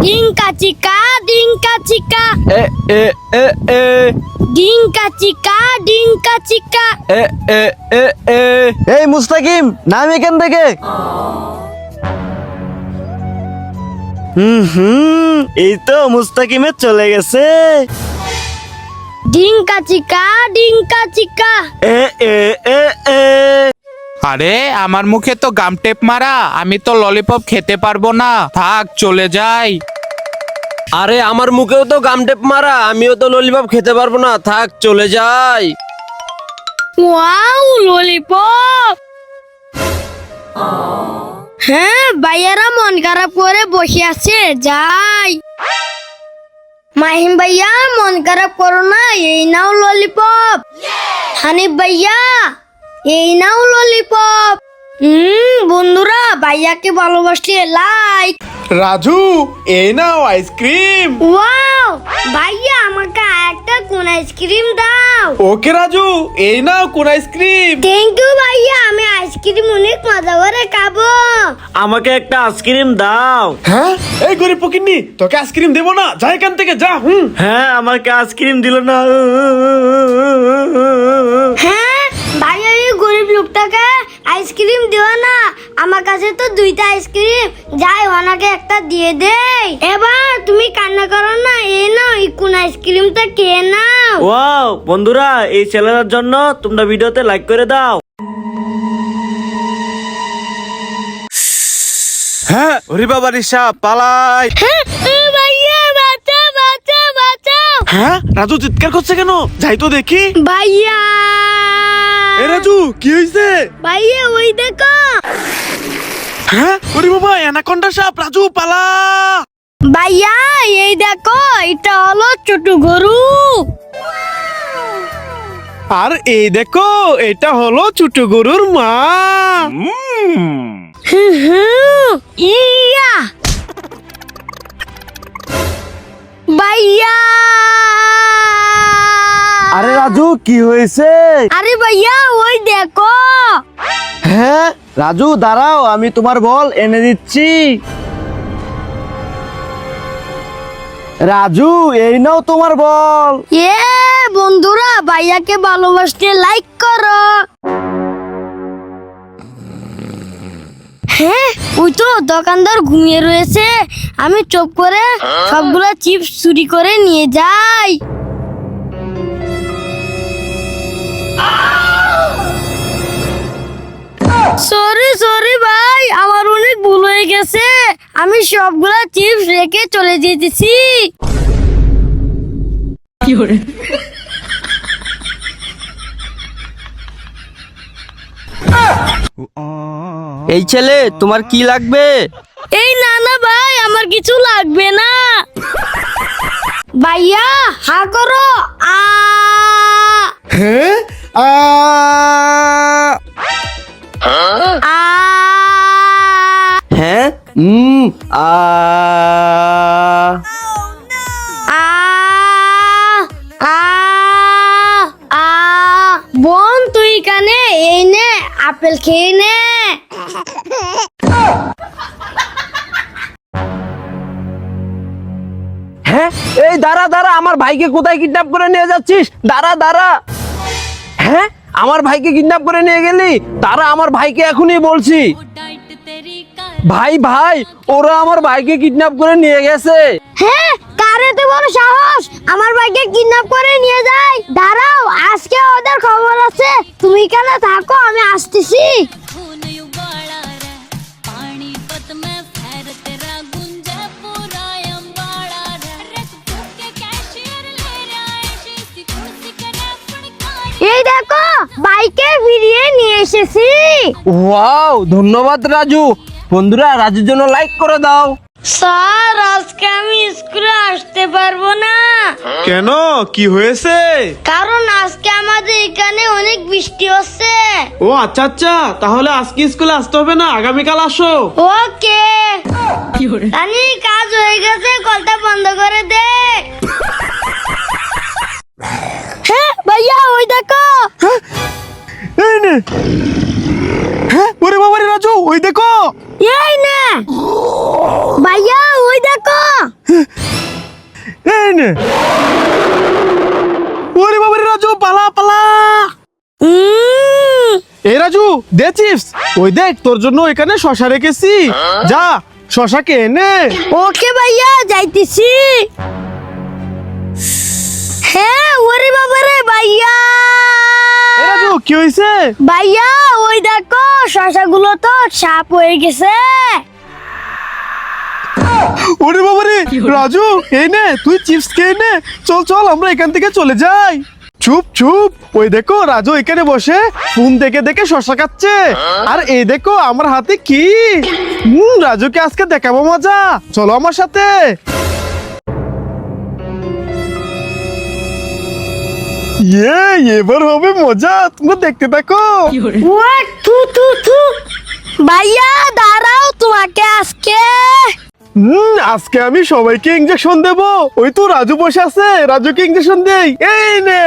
ডিঙ্কা চিকা এ এ এ এ ডিঙ্কা চিকা এ এ এ এ এই মুস্তাকিম নাম এখান থেকে। এই তো মুস্তাকিমে চলে গেছে। ডিঙ্কা চিকা এ এ এ এ আরে আমার মুখে তো গাম টেপ মারা, আমি তো ললিপপ খেতে পারবো না, থাক চলে যাই। আরে আমার মুখেও তো গাম টেপ মারা, আমিও তো ললিপপ খেতে পারবো না, থাক চলে যাই। Wow lollipop. হ্যাঁ ভাইয়ারা মন খারাপ করে বসে আছে, যাই। মাহিম ভাইয়া মন খারাপ করো না, এই নাও ললিপপ। হানিফ ভাইয়া এই নাও ললিপপ। বন্ধুরা ভাইয়াকে ভালোবাসলে লাইক। রাজু এই নাও আইসক্রিম। ওয়াও ভাইয়া আমাকে একটা কোন আইসক্রিম দাও। ওকে রাজু এই নাও কোন আইসক্রিম। থ্যাংক ইউ ভাইয়া, আমি আইসক্রিম অনেক মজা করে খাবো। আমাকে একটা আইসক্রিম দাও। হ্যাঁ এই গরিব ফকিন্নি, তোকে আইসক্রিম দেবো না, যা এখান থেকে যা। হ্যাঁ আমাকে আইসক্রিম দিল না। হ্যাঁ ভাইয়া এই গরিব লোকটাকে আইসক্রিম দিও না, আমার কাছে তো দুইটা আইসক্রিম, যাই ওনাকে একটা দিয়ে দেই। এবার তুমি কান্না করো না, এই নাও এই কোন আইসক্রিমটা খেয়ে নাও। ওয়াও বন্ধুরা, এই ছেলেটার জন্য তোমরা ভিডিওতে লাইক করে দাও। হ্যাঁ ওরে বাবা রিসা পালাই। হ্যাঁ, ভাইয়া বাঁচাও। হ্যাঁ রাজু চিৎকার করছে কেন, যাই তো দেখি। ভাইয়া এ রাজু কি হয়েছে? ভাইয়া ওই দেখো। হ্যাঁ ওরে বাবা অ্যানাকোন্ডা সাপ, রাজু পালা। ভাইয়া এই দেখো, এটা হলো ছোট গরু। আর এই দেখো এটা হলো ছোট গরুর মা। ইয়া ভাইয়া। আরে রাজু কি হয়েছে? আরে ভাইয়া ওই দেখো। হ্যাঁ রাজু দাঁড়াও, আমি তোমার বল এনে দিচ্ছি। রাজু এই নাও তোমার বল। বন্ধুরা ভাইয়াকে ভালোবাসতে লাইক করো। হ্যাঁ ওই তো দোকানদার ঘুমিয়ে রয়েছে, আমি চুপ করে সবগুলা চিপস চুরি করে নিয়ে যাই। সরি ভাই, আমার অনেক ভুল হয়ে গেছে, আমি সবগুলা চিপস রেখে চলে যেতেছি। এই ছেলে তোমার কি লাগবে? এই না ভাই, আমার কিছু লাগবে না। ভাইয়া হা করো। হ্যাঁ আ আ হ্যাঁ আ আ আ আ বোন তুই কানে এই নে আপেল খেয়ে নে। হ্যাঁ এই দাঁড়া দাঁড়া, আমার ভাইকে কোথায় কিডন্যাপ করে নিয়ে যাচ্ছিস? দাঁড়া দাঁড়া। হ্যাঁ আমার ভাইকে কিডন্যাপ করে নিয়ে গেলি? দাঁড়া আমার ভাইকে এখনই বলছি। ভাই ওরা আমার ভাইকে কিডন্যাপ করে নিয়ে গেছে। হ্যাঁ কার এত বড় সাহস আমার ভাইকে কিডন্যাপ করে নিয়ে যায়? দাঁড়াও আজকে ওদের খবর আছে, তুমি কেন থাকো, আমি আসতেছি। এই দেখো বাইকে ফিরিয়ে নিয়ে এসেছি। ওয়াও ধন্যবাদ রাজু। বন্ধুরা রাজুর জন্য লাইক করে দাও। স্যার আজকে আমি স্কুলে আসতে পারবো না। কেন কি হয়েছে? কারণ আজকে আমাদের এখানে অনেক বৃষ্টি হচ্ছে। ও আচ্ছা আচ্ছা, তাহলে আজকে স্কুলে আসতে হবে না, আগামীকাল আসো। ওকে রানী কাজ হয়ে গেছে, কলটা বন্ধ করে দে। হ্যাঁ ভাইয়া ওই দেখো। এই নে। হ্যাঁ ওরে বাবা রে রাজু ওই দেখো। এই না ভাইয়া ওই দেখো। নে ওরে বাবা রে রাজু পালা পালা এই রাজু দে চিপস ওই দেখ তোর জন্য এখানে শশা রেখেছি যা শশা কে নে ওকে ভাইয়া যাইতেছি। হ্যাঁ ওরে বাবা রে ভাইয়া, এই রাজু কি হয়েছে ভাইয়া ওই দেখো শশাগুলো তো সাপ হয়ে গেছে। ওরে বাবা রে রাজু এই নে তুই চিপস খেয়ে নে চল চল আমরা এখান থেকে চলে যাই। চুপ চুপ ওই দেখো রাজু এখানে বসে ফোন দেখে দেখে শশা খাচ্ছে আর এই দেখো আমার হাতে কি রাজুকে আজকে দেখাবো মজা চলো আমার সাথে। এবার হবে মজা তোমরা দেখতে থাকো। ওয়াক থু থু থু, ভাইয়া দাঁড়াও তোমাকে আজকে। আজকে আমি সবাইকে ইঞ্জেকশন দেব। ওই তো রাজু বসে আছে রাজুকে ইঞ্জেকশন দেই এই নে।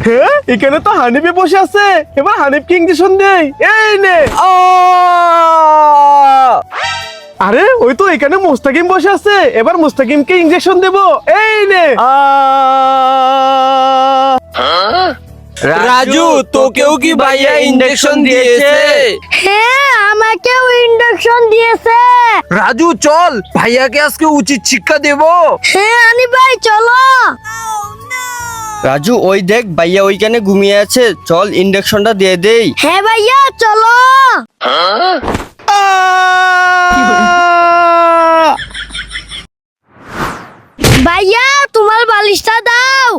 হ্যাঁ এখানে তো হানিফে বসে আছে এবার হানিফকে ইঞ্জেকশন দেই এই নে। আরে ওই তো এখানে মুস্তাকিম বসে আছে এবার মুস্তাকিমকে ইঞ্জেকশন দেব এই নে। রাজু তোকেও কি ভাইয়া ইঞ্জেকশন দিয়েছে? হ্যাঁ আমাকেও ইন্ডাকশন দিয়েছে। রাজু চল ভাইয়াকে আজকে উচিত শিক্ষা দেব। হ্যাঁ আনি ভাই চলো। রাজু ওই দেখ ভাইয়া ওইখানে ঘুমিয়ে আছে, চল ইন্ডাকশনটা দিয়ে দেই। হ্যাঁ ভাইয়া চলো। ভাইয়া তোমার বালিশটা দাও।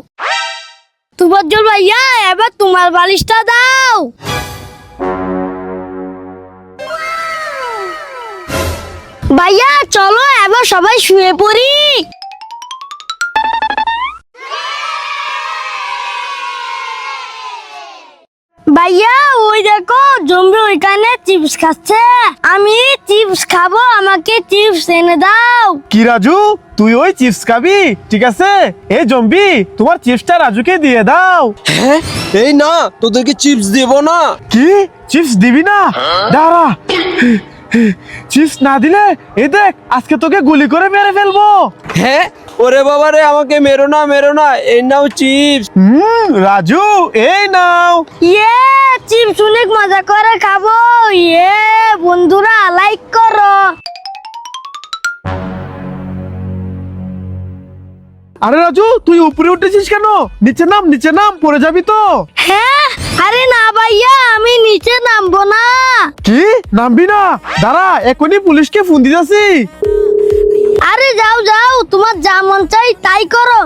তুফাজ্জল ভাইয়া এবার তোমার বালিশটা দাও। ভাইয়া চলো এবার সবাই শুয়ে পড়ি। ভাইয়া ওই দেখো জম্বি ওইখানে চিপস খাচ্ছে, আমি চিপস খাবো, আমাকে চিপস এনে দাও। কি রাজু তুই ওই চিপস খাবি ঠিক আছে এই জম্বি তোমার চিপসটা রাজুকে দিয়ে দাও। হ্যাঁ এই না তোদেরকে চিপস দেব না। কি চিপস দিবি না দাঁড়া চিপস না দিলে এই দেখ আজকে তোকে গুলি করে মেরে ফেলবো। হ্যাঁ ওরে বাবা রে আমাকে মেরো না এই নাও চিপস। রাজু এই নাও। ইয়ে চিপস অনেক মজা করে খাবো। ইয়ে বন্ধুরা লাইক করো। আরে রাজু তুই উপরে উঠেছিস কেন নিচে নাম পড়ে যাবি তো। হ্যাঁ আরে না ভাইয়া আমি নিচে নামবো না। কি নামবি না দাঁড়া এখনই পুলিশকে ফোন দিতেছি। আরে যাও যাও তোমার যা মন চাই তাই করো।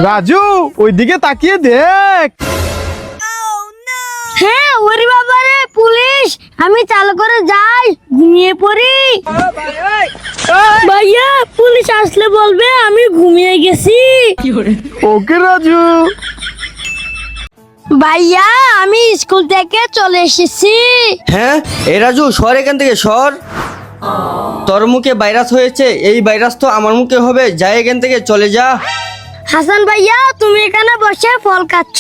রাজু ওইদিকে তাকিয়ে দেখ। হ্যাঁ ওরে বাবা রে পুলিশ, আমি চালু করে যাই ঘুমিয়ে পড়ি। ভাইয়া পুলিশ আসলে বলবে আমি ঘুমিয়ে গেছি। ওকে রাজু। ভাইয়া আমি স্কুল থেকে চলে এসেছি। হ্যাঁ এই রাজু সর এখান থেকে সর, তোর মুখে ভাইরাস হয়েছে, এই ভাইরাস তো আমার মুখে হবে, যা এখান থেকে চলে যা। হাসান ভাইয়া তুমি এখানে বসে ফল খাচ্ছ।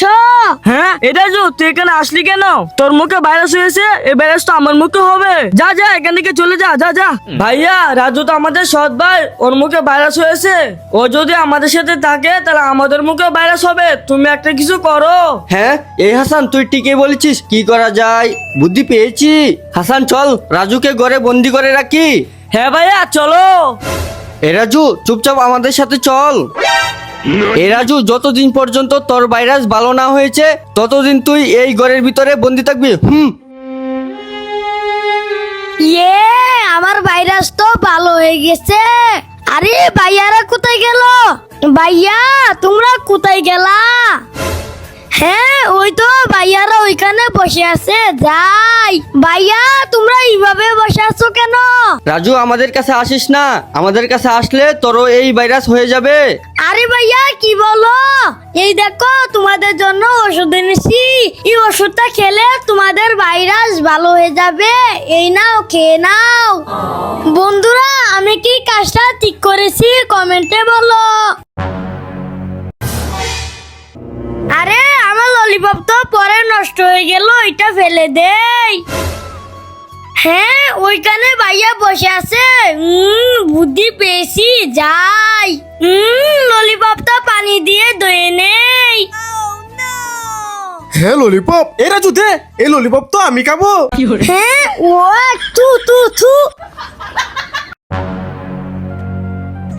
হ্যাঁ এটা যো তুই এখানে আসলি কেন? তোর মুখে ভাইরাস হয়েছে, এই ভাইরাস তো আমার মুখে হবে, যা যা এখান থেকে চলে যা যা যা। ভাইয়া রাজু তো আমাদের সৎ ভাই, ওর মুখে ভাইরাস হয়েছে, ও যদি আমাদের সাথে থাকে তাহলে আমাদের মুখে ভাইরাস হবে, তুমি একটা কিছু করো। হ্যাঁ এই হাসান তুই ঠিকই বলেছিস, কি করা যায় বুদ্ধি পেয়েছি। হাসান চল রাজুকে ঘরে বন্দি করে রাখি। হ্যাঁ ভাইয়া চলো। এ রাজু চুপচাপ আমাদের সাথে চল। এ রাজু যতদিন পর্যন্ত তোর ভাইরাস ভালো না হয়েছে ততদিন তুই এই ঘরের ভিতরে বন্দি থাকবি। ইয়ে আমার ভাইরাস তো ভালো হয়ে গেছে। আরে ভাইয়ারা কোথায় গেল? ভাইয়া তোমরা কোথায় গেলা? হ্যাঁ ওই তো ভাইয়ারা ওইখানে বসে আছে, যাই। ভাইয়া তোমরা এইভাবে বসে আছো কেন? রাজু আমাদের কাছে আসিস না, আমাদের কাছে আসলে তোরও এই ভাইরাস হয়ে যাবে। আরে ভাইয়া কি বলো? এই দেখো তোমাদের জন্য ওষুধ এনেছি, এই ওষুধটা খেলে তোমাদের ভাইরাস ভালো হয়ে যাবে, এই নাও খেয়ে নাও। বন্ধুরা আমি কি কাজটা ঠিক করেছি কমেন্টে বলো। আরে আমার ললিপপ তো পরে নষ্ট হয়ে গেল, এটা ফেলে দেই। হ্যাঁ ওইখানে ভাইয়া বসে আছে, বুদ্ধি পেয়েছি, যাই। ললিপপটা পানি দিয়ে ধুয়ে নেই। হ্যাঁ ললিপপ, এই রাজু দে, এই ললিপপ তো আমি খাবো। হ্যাঁ, ও তু তু তু।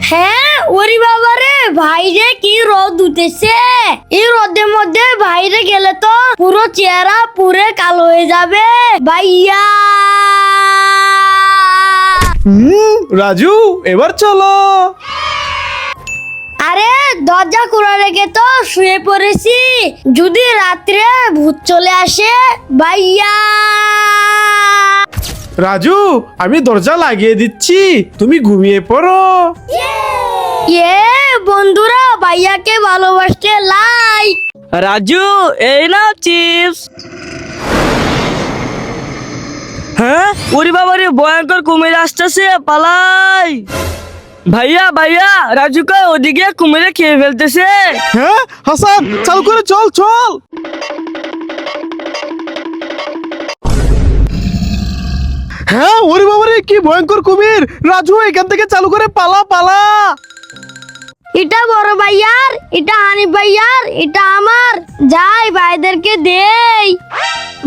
হ্যাঁ, ওরে বাবারে, ভাইরে কি রোদ উঠেছে। এই রোদের মধ্যে বাইরে গেলে তো পুরো চেহারা পুরে কালো হয়ে যাবে ভাইয়া। রাজু এবার চলো। আরে দরজা খোলা রেখে তো শুয়ে পড়েছি, যদি রাত্রে ভূত চলে আসে ভাইয়া। রাজু আমি দরজা লাগিয়ে দিচ্ছি, তুমি ঘুমিয়ে পড়ো। বন্ধুরা, ভাইয়াকে ভালোবাসতে লাইক। রাজু এই নাও চিপস। হ্যাঁ, ওরে বাবা রে, ভয়ঙ্কর কুমির আসতেছে, পালাই। ভাইয়া ভাইয়া, রাজুকে ওদিকে কুমিরে খেয়ে ফেলতেছে। হ্যাঁ হাসান, চালু করে চল চল। হ্যাঁ ওরে বাবারে, কি ভয়ঙ্কর কুমির। রাজু এখান থেকে চালু করে পালা পালা। এটা বড় ভাইয়ার, এটা হানিফ ভাইয়ার, এটা আমার। যাই ভাইদেরকে দেই।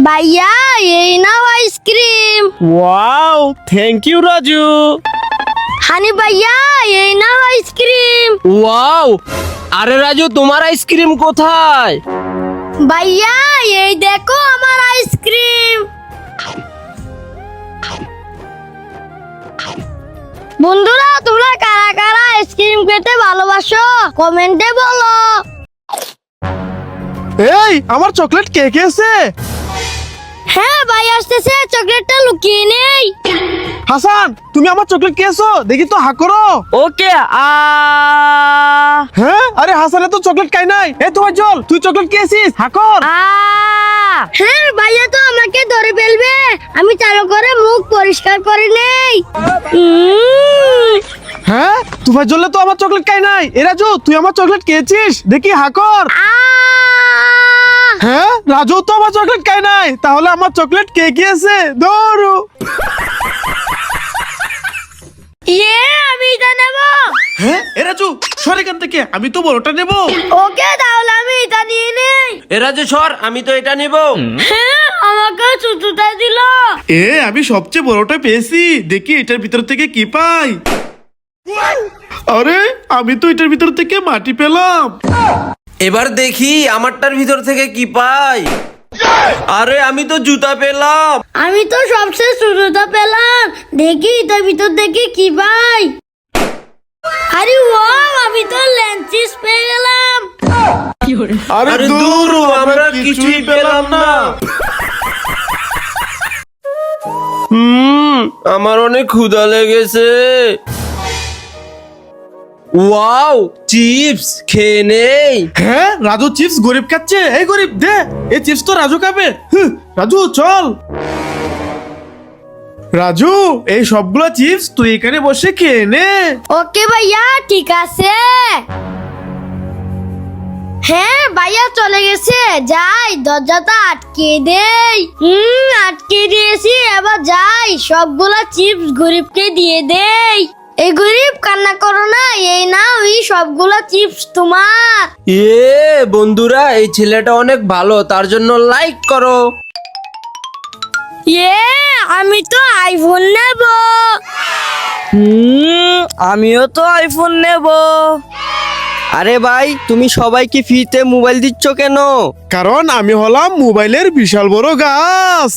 ভাইয়া এই নাও ice cream. Wow, thank you Raju. Hanif ভাইয়া এই নাও আইসক্রিম। ওয়াও, আরে রাজু তোমার আইসক্রিম কোথায়? ভাইয়া এই দেখো আমার আইসক্রিম। বন্ধুরা, তোমরা কারা কারা আইসক্রিম খেতে ভালোবাসো কমেন্টে বলো। এই আমার চকলেট কে খেয়েছে? হ্যাঁ ভাই আসতেছে, চকলেটটা লুকিয়ে নেই। হাসান তুমি আমার চকলেট খেয়েছো, দেখি তো হা করো। ওকে। হ্যাঁ, আরে হাসানে তো চকলেট খাই নাই। এ তোমার জল, তুই চকলেট খেয়েছিস, হা কর। হ্যাঁ ভাইয়া তো আমাকে ধরে ফেলবে, আমি চালু করে মুখ পরিষ্কার করে নেই। হ্যাঁ, তোমার জলে তো আমার চকলেট খাই নাই। এ রাজু তুই আমার চকলেট খেয়েছিস, দেখি হা কর। হ্যাঁ, রাজু তো আমার চকলেট খাই নাই, তাহলে আমার চকলেট কে খেয়েছে? দৌড়ু। আমি এটা নেব। হ্যাঁ, এ রাজু সর এখান থেকে, আমি তো বড়টা নেব। ওকে, তাহলে আমি এটা নিয়ে নেই। এ রাজু সর, আমি তো এটা নিব। হ্যাঁ, আমাকে ছোটটা দিল। আমি সবচেয়ে বড়টা পেয়েছি, দেখি এটার ভিতর থেকে কি পাই। আরে আমি তো এটার ভিতর থেকে মাটি পেলাম। এবার দেখি আমারটার ভিতর থেকে কি পাই। আরে আমি তো জুতা পেলাম। আমি তো সবচেয়ে ছোটটা পেলাম, দেখি এটার ভিতর থেকে কি পাই। আরে ওয়াও, আমি তো লেন্সিস পেয়ে গেলাম। আরে দূর, আমরা কিছুই পেলাম না। আমার অনেক ক্ষুধা লেগেছে। ওয়াও, চিপস খেয়ে নেই। হ্যাঁ, রাজু চিপস গরিব খাচ্ছে। এই গরিব দে, এই চিপস তো রাজু খাবে। রাজু চল। রাজু এই সবগুলো চিপস তুই এখানে বসে খেয়ে নে। ওকে ভাইয়া, ঠিক আছে। হ্যাঁ ভাইয়া চলে গেছে, যাই দরজাটা আটকে দেই। আটকে দিয়েছি, এবার যাই সবগুলা চিপস গরিবকে দিয়ে দেই। এই গরিব কান্না করো না, এই নাও এই সবগুলা চিপস তোমার। বন্ধুরা, এই ছেলেটা অনেক ভালো, তার জন্য লাইক করো। আমি তো আইফোন নেব। আমিও তো আইফোন নেব। আরে ভাই, তুমি সবাইকে ফ্রিতে মোবাইল দিচ্ছ কেন? কারণ আমি হলাম মোবাইলের বিশাল বড় গাছ।